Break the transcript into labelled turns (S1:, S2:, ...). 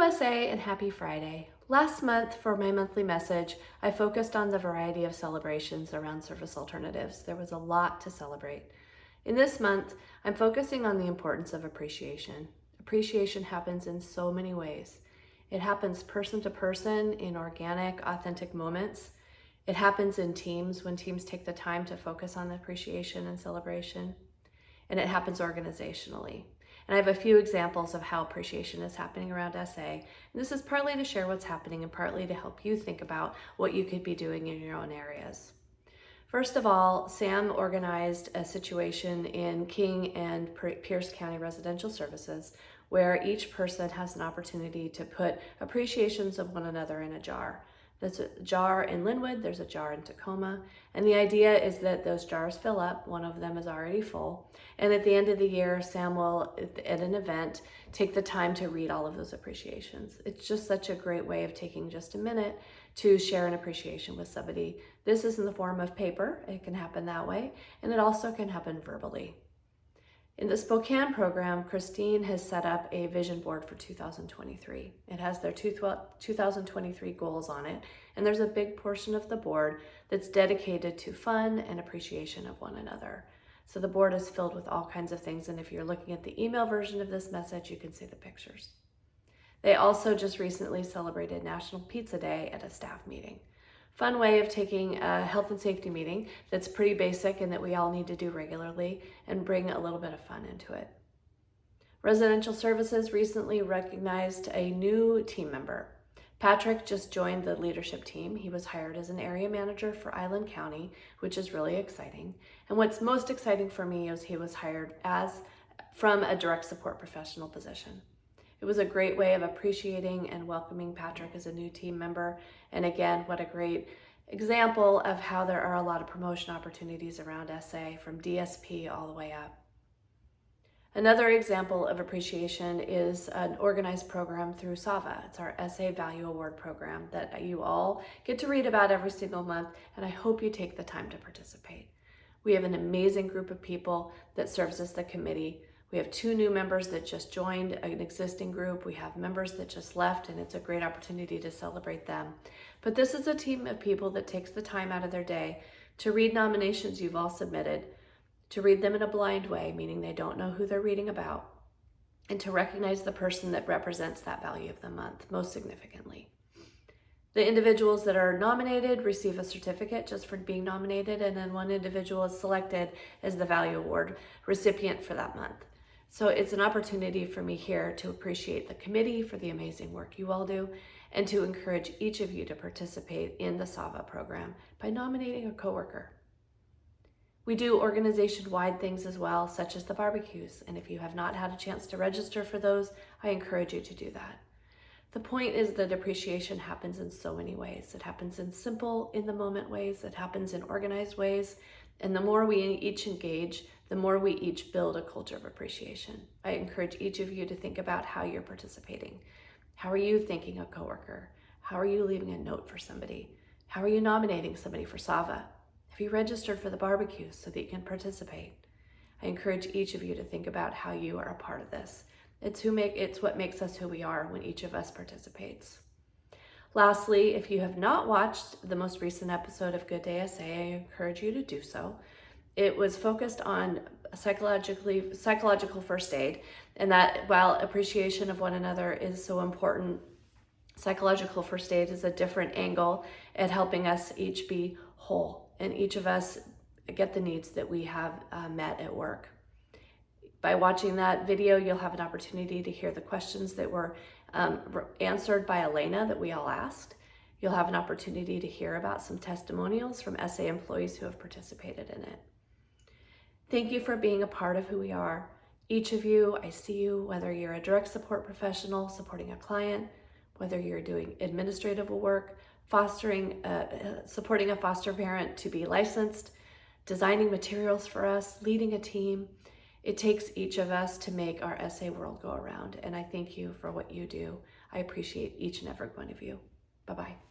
S1: Hello SA and happy Friday. Last month for my monthly message, I focused on the variety of celebrations around service alternatives. There was a lot to celebrate. In this month, I'm focusing on the importance of appreciation. Appreciation happens in so many ways. It happens person to person in organic, authentic moments. It happens in teams when teams take the time to focus on appreciation and celebration. And it happens organizationally. And I have a few examples of how appreciation is happening around SA. And this is partly to share what's happening and partly to help you think about what you could be doing in your own areas. First of all, Sam organized a situation in King and Pierce County Residential Services where each person has an opportunity to put appreciations of one another in a jar. There's a jar in Linwood, there's a jar in Tacoma, and the idea is that those jars fill up, one of them is already full, and at the end of the year, Sam will, at an event, take the time to read all of those appreciations. It's just such a great way of taking just a minute to share an appreciation with somebody. This is in the form of paper, it can happen that way, and it also can happen verbally. In the Spokane program, Christine has set up a vision board for 2023. It has their 2023 goals on it, and there's a big portion of the board that's dedicated to fun and appreciation of one another. So the board is filled with all kinds of things, and if you're looking at the email version of this message, you can see the pictures. They also just recently celebrated National Pizza Day at a staff meeting. Fun way of taking a health and safety meeting that's pretty basic and that we all need to do regularly and bring a little bit of fun into it. Residential Services recently recognized a new team member. Patrick just joined the leadership team. He was hired as an area manager for Island County, which is really exciting. And what's most exciting for me is he was hired from a direct support professional position. It was a great way of appreciating and welcoming Patrick as a new team member. And again, what a great example of how there are a lot of promotion opportunities around SA from DSP all the way up. Another example of appreciation is an organized program through SAVA. It's our SA Value Award program that you all get to read about every single month, and I hope you take the time to participate. We have an amazing group of people that serves as the committee. We have 2 new members that just joined an existing group. We have members that just left, and it's a great opportunity to celebrate them. But this is a team of people that takes the time out of their day to read nominations you've all submitted, to read them in a blind way, meaning they don't know who they're reading about, and to recognize the person that represents that value of the month most significantly. The individuals that are nominated receive a certificate just for being nominated, and then one individual is selected as the Value Award recipient for that month. So it's an opportunity for me here to appreciate the committee for the amazing work you all do and to encourage each of you to participate in the SAVA program by nominating a coworker. We do organization-wide things as well, such as the barbecues, and if you have not had a chance to register for those, I encourage you to do that. The point is that appreciation happens in so many ways. It happens in simple, in-the-moment ways, it happens in organized ways, and the more we each engage, the more we each build a culture of appreciation. I encourage each of you to think about how you're participating. How are you thanking a coworker? How are you leaving a note for somebody? How are you nominating somebody for SAVA? Have you registered for the barbecue so that you can participate? I encourage each of you to think about how you are a part of this. It's what makes us who we are when each of us participates. Lastly, if you have not watched the most recent episode of Good Day SA, I encourage you to do so. It was focused on psychological first aid, and that while appreciation of one another is so important, psychological first aid is a different angle at helping us each be whole and each of us get the needs that we have met at work. By watching that video, you'll have an opportunity to hear the questions that were answered by Elena that we all asked. You'll have an opportunity to hear about some testimonials from SA employees who have participated in it. Thank you for being a part of who we are. Each of you, I see you, whether you're a direct support professional supporting a client, whether you're doing administrative work, supporting a foster parent to be licensed, designing materials for us, leading a team. It takes each of us to make our SA world go around, and I thank you for what you do. I appreciate each and every one of you. Bye-bye.